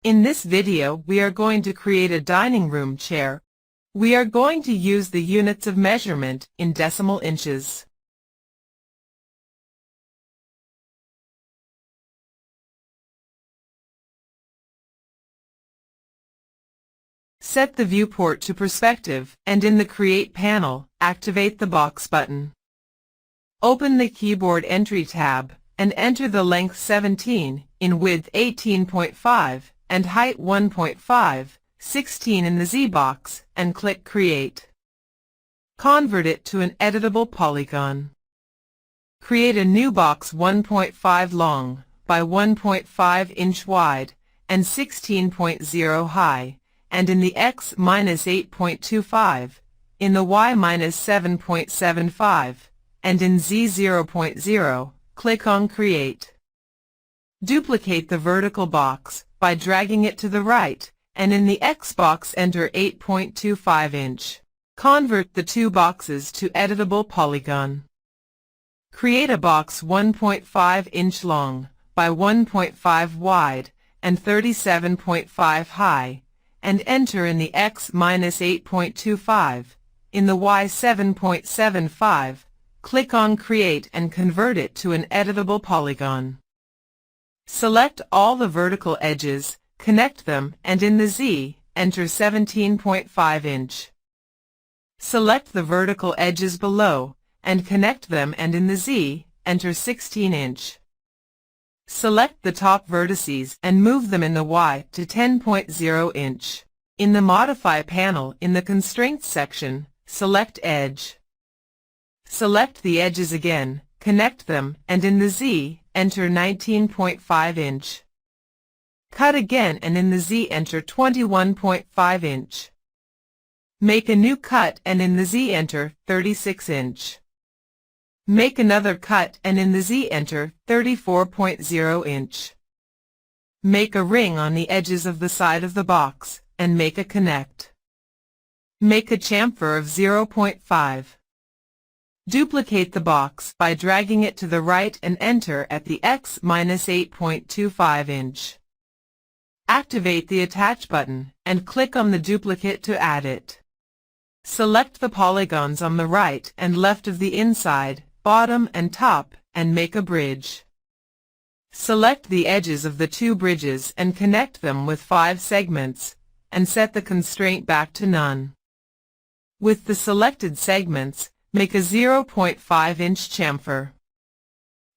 In this video, we are going to create a dining room chair. We are going to use the units of measurement in decimal inches. Set the viewport to perspective, and in the Create panel, activate the box button. Open the Keyboard Entry tab, and enter the length 17, in width 18.5, and height 1.5, 16 in the Z box, and click Create. Convert it to an editable polygon. Create a new box 1.5 long, by 1.5 inch wide, and 16.0 high, and in the X-8.25, in the Y-7.75, and in Z 0.0, click on Create. Duplicate the vertical box by dragging it to the right, and in the X box enter 8.25 inch. Convert the two boxes to editable polygon. Create a box 1.5 inch long, by 1.5 wide, and 37.5 high, and enter in the X-8.25, in the Y-7.75, click on Create and convert it to an editable polygon. Select all the vertical edges, connect them, and in the Z, enter 17.5 inch. Select the vertical edges below, and connect them, and in the Z, enter 16 inch. Select the top vertices and move them in the Y to 10.0 inch. In the Modify panel in the Constraints section, select Edge. Select the edges again, connect them, and in the Z, enter 19.5 inch. Cut again, and in the Z enter 21.5 inch. Make a new cut, and in the Z enter 36 inch. Make another cut, and in the Z enter 34.0 inch. Make a ring on the edges of the side of the box, and make a connect. Make a chamfer of 0.5. Duplicate the box by dragging it to the right and enter at the X-8.25 inch. Activate the Attach button, and click on the duplicate to add it. Select the polygons on the right and left of the inside, bottom and top, and make a bridge. Select the edges of the two bridges and connect them with 5 segments, and set the constraint back to none. With the selected segments, make a 0.5 inch chamfer.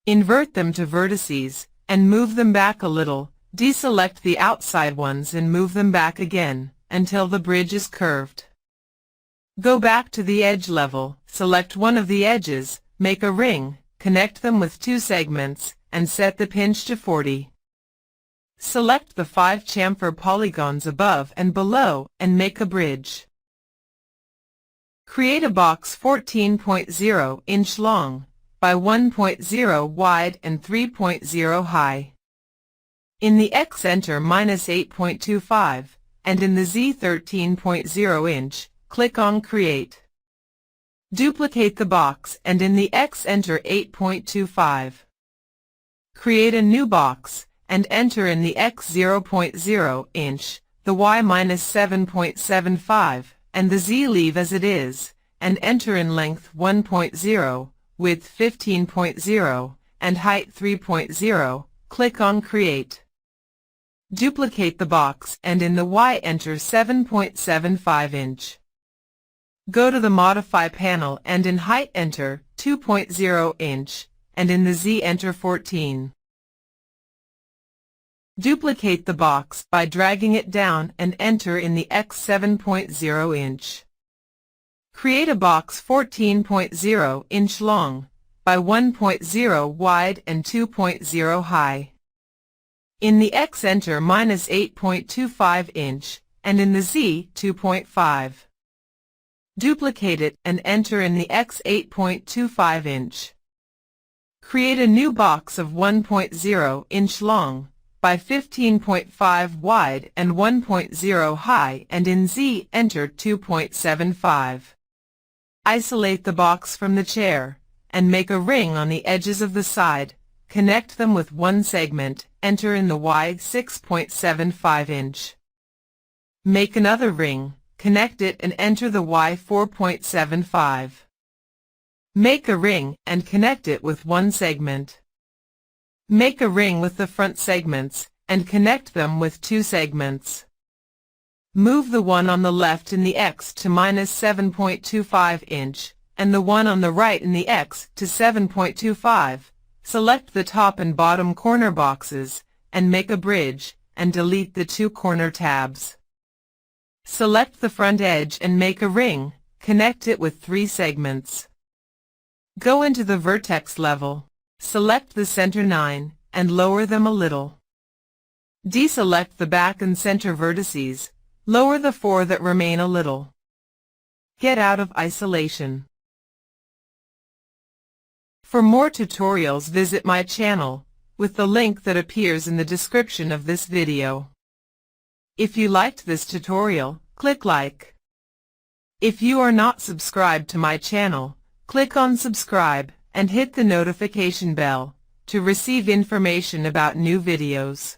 Invert them to vertices, and move them back a little. Deselect the outside ones and move them back again, until the bridge is curved. Go back to the edge level, select one of the edges, make a ring, connect them with 2 segments, and set the pinch to 40. Select the 5 chamfer polygons above and below, and make a bridge. Create a box 14.0 inch long, by 1.0 wide and 3.0 high. In the X enter -8.25, and in the Z 13.0 inch, click on Create. Duplicate the box, and in the X enter 8.25. Create a new box, and enter in the X 0.0 inch, the Y-7.75, and the Z leave as it is, and enter in length 1.0, width 15.0, and height 3.0, click on Create. Duplicate the box, and in the Y enter 7.75 inch. Go to the Modify panel and in height enter 2.0 inch, and in the Z enter 14. Duplicate the box by dragging it down and enter in the X 7.0 inch. Create a box 14.0 inch long, by 1.0 wide and 2.0 high. In the X enter -8.25 inch, and in the Z 2.5. Duplicate it and enter in the X 8.25 inch. Create a new box of 1.0 inch long, by 15.5 wide and 1.0 high, and in Z enter 2.75. Isolate the box from the chair, and make a ring on the edges of the side, connect them with one segment, enter in the Y 6.75 inch. Make another ring, connect it and enter the Y 4.75. Make a ring and connect it with one segment. Make a ring with the front segments and connect them with two segments. Move the one on the left in the X to -7.25 inch and the one on the right in the X to 7.25. Select the top and bottom corner boxes and make a bridge and delete the two corner tabs. Select the front edge and make a ring, connect it with three segments. Go into the vertex level. Select the center 9 and lower them a little. Deselect the back and center vertices. Lower the 4 that remain a little. Get out of isolation. For more tutorials, visit my channel with the link that appears in the description of this video. If you liked this tutorial, click like. If you are not subscribed to my channel, click on subscribe and hit the notification bell to receive information about new videos.